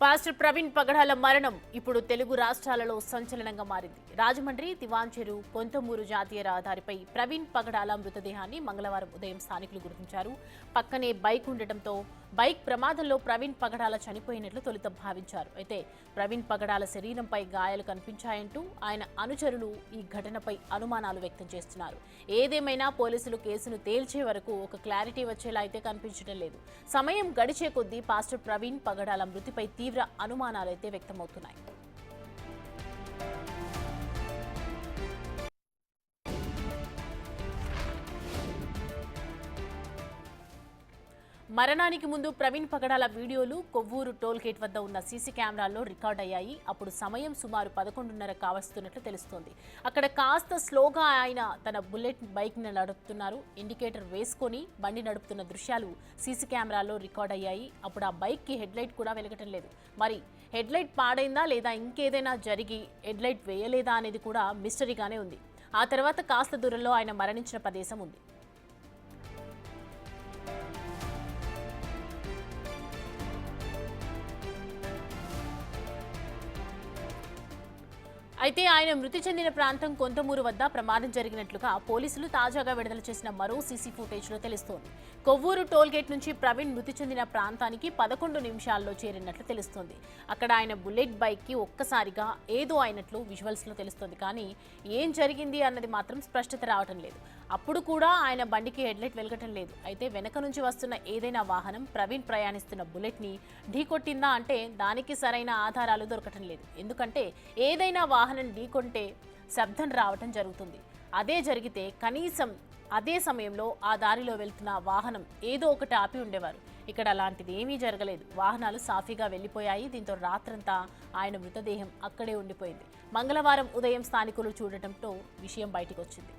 Pastor Praveen పగడాల మరణం ఇప్పుడు తెలుగు రాష్ట్రాలలో సంచలనంగా మారింది. రాజమండ్రి, తివాంచెరు, కొంతమూరు జాతీయ రహదారిపై ప్రవీణ్ పగడాల మృతదేహాన్ని మంగళవారం ఉదయం స్థానికులు గుర్తించారు. పక్కనే బైక్ ఉండటంతో బైక్ ప్రమాదంలో ప్రవీణ్ పగడాల చనిపోయినట్లు తొలుత భావించారు. అయితే ప్రవీణ్ పగడాల శరీరంపై గాయాలు కనిపించాయంటూ ఆయన అనుచరులు ఈ ఘటనపై అనుమానాలు వ్యక్తం చేస్తున్నారు. ఏదేమైనా పోలీసులు కేసును తేల్చే వరకు ఒక క్లారిటీ వచ్చేలా అయితే కనిపించడం లేదు. సమయం గడిచే కొద్దీ పాస్టర్ ప్రవీణ్ పగడాల మృతిపై తీవ్ర అనుమానాలైతే వ్యక్తమవుతున్నాయి. మరణానికి ముందు ప్రవీణ్ పగడాల వీడియోలు కొవ్వూరు టోల్ గేట్ వద్ద ఉన్న సీసీ కెమెరాల్లో రికార్డ్ అయ్యాయి. అప్పుడు సమయం సుమారు 11:30 కావస్తున్నట్లు తెలుస్తోంది. అక్కడ కాస్త స్లోగా ఆయన తన బుల్లెట్ బైక్ ని నడుపుతున్నారు. ఇండికేటర్ వేసుకొని బండి నడుపుతున్న దృశ్యాలు సీసీ కెమెరాల్లో రికార్డ్ అయ్యాయి. అప్పుడు ఆ బైక్ కి హెడ్ లైట్ కూడా వెలగటం లేదు. మరి హెడ్ లైట్ పాడైందా లేదా ఇంకేదైనా జరిగి హెడ్ లైట్ వేయలేదా అనేది కూడా మిస్టరీగానే ఉంది. ఆ తర్వాత కాస్త దూరంలో ఆయన మరణించిన ప్రదేశం ఉంది. అయితే ఆయన మృతి చెందిన ప్రాంతం కొంతమూరు వద్ద ప్రమాదం జరిగినట్లుగా పోలీసులు తాజాగా విడుదల చేసిన మరో సీసీ ఫుటేజ్లో తెలుస్తోంది. కొవ్వూరు టోల్ గేట్ నుంచి ప్రవీణ్ మృతి చెందిన ప్రాంతానికి 11 నిమిషాల్లో చేరినట్లు తెలుస్తోంది. అక్కడ ఆయన బుల్లెట్ బైక్ కి ఒక్కసారిగా ఏదో అయినట్లు విజువల్స్ లో తెలుస్తోంది. కానీ ఏం జరిగింది అన్నది మాత్రం స్పష్టత రావటం లేదు. అప్పుడు కూడా ఆయన బండికి హెడ్లైట్ వెలగటం లేదు. అయితే వెనక నుంచి వస్తున్న ఏదైనా వాహనం ప్రవీణ్ ప్రయాణిస్తున్న బుల్లెట్ ని ఢీకొట్టిందా అంటే దానికి సరైన ఆధారాలు దొరకటం లేదు. ఎందుకంటే ఏదైనా వాహనం ఢీకొంటే శబ్దం రావటం జరుగుతుంది. అదే జరిగితే కనీసం అదే సమయంలో ఆ దారిలో వెళ్తున్న వాహనం ఏదో ఒకటి ఆపి ఉండేవారు. ఇక్కడ అలాంటిది ఏమీ జరగలేదు. వాహనాలు సాఫీగా వెళ్లిపోయాయి. దీంతో రాత్రంతా ఆయన మృతదేహం అక్కడే ఉండిపోయింది. మంగళవారం ఉదయం స్థానికులు చూడటంతో విషయం బయటికి వచ్చింది.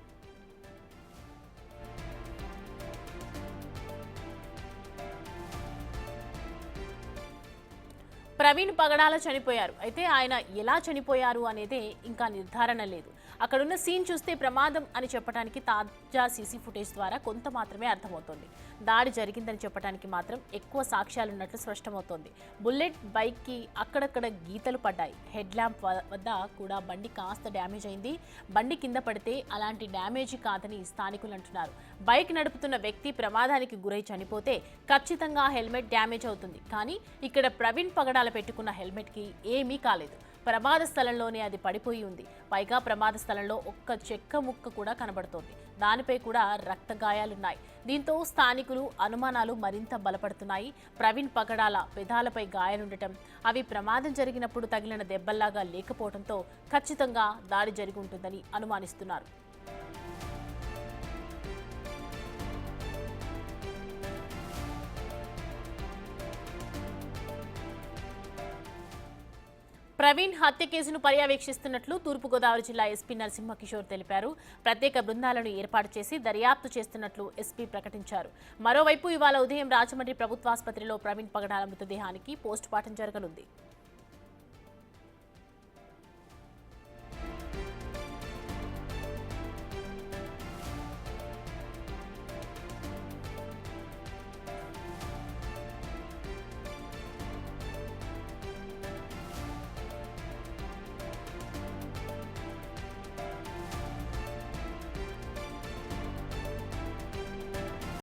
ప్రవీణ్ పగడాల చనిపోయారు. అయితే ఆయన ఎలా చనిపోయారు అనేది ఇంకా నిర్ధారణ లేదు. అక్కడున్న సీన్ చూస్తే ప్రమాదం అని చెప్పడానికి తాజా సీసీ ఫుటేజ్ ద్వారా కొంత మాత్రమే అర్థమవుతోంది. దాడి జరిగిందని చెప్పడానికి మాత్రం ఎక్కువ సాక్ష్యాలున్నట్లు స్పష్టమవుతోంది. బుల్లెట్ బైక్ కి అక్కడక్కడ గీతలు పడ్డాయి. హెడ్ ల్యాంప్ వద్ద కూడా బండి కాస్త డ్యామేజ్ అయింది. బండి కింద పడితే అలాంటి డ్యామేజీ కాదని స్థానికులు అంటున్నారు. బైక్ నడుపుతున్న వ్యక్తి ప్రమాదానికి గురై చనిపోతే ఖచ్చితంగా హెల్మెట్ డ్యామేజ్ అవుతుంది. కానీ ఇక్కడ ప్రవీణ్ పగడాల పెట్టుకున్న హెల్మెట్ కి ఏమీ కాలేదు. ప్రమాద స్థలంలోనే అది పడిపోయి ఉంది. పైగా ప్రమాద స్థలంలో ఒక్క చెక్క ముక్క కూడా కనబడుతోంది. దానిపై కూడా రక్త గాయాలున్నాయి. దీంతో స్థానికులు అనుమానాలు మరింత బలపడుతున్నాయి. ప్రవీణ్ పగడాల పెదాలపై గాయాలుండటం, అవి ప్రమాదం జరిగినప్పుడు తగిలిన దెబ్బల్లాగా లేకపోవడంతో ఖచ్చితంగా దాడి జరిగి ఉంటుందని అనుమానిస్తున్నారు. ప్రవీణ్ హత్య కేసును పర్యవేక్షిస్తున్నట్లు తూర్పుగోదావరి జిల్లా ఎస్పీ నరసింహకిషోర్ తెలిపారు. ప్రత్యేక బృందాలను ఏర్పాటు చేసి దర్యాప్తు చేస్తున్నట్లు ఎస్పీ ప్రకటించారు. మరోవైపు ఇవాళ ఉదయం రాజమండ్రి ప్రభుత్వాసుపత్రిలో ప్రవీణ్ పగడాల మృతదేహానికి పోస్టుమార్టం జరగనుంది.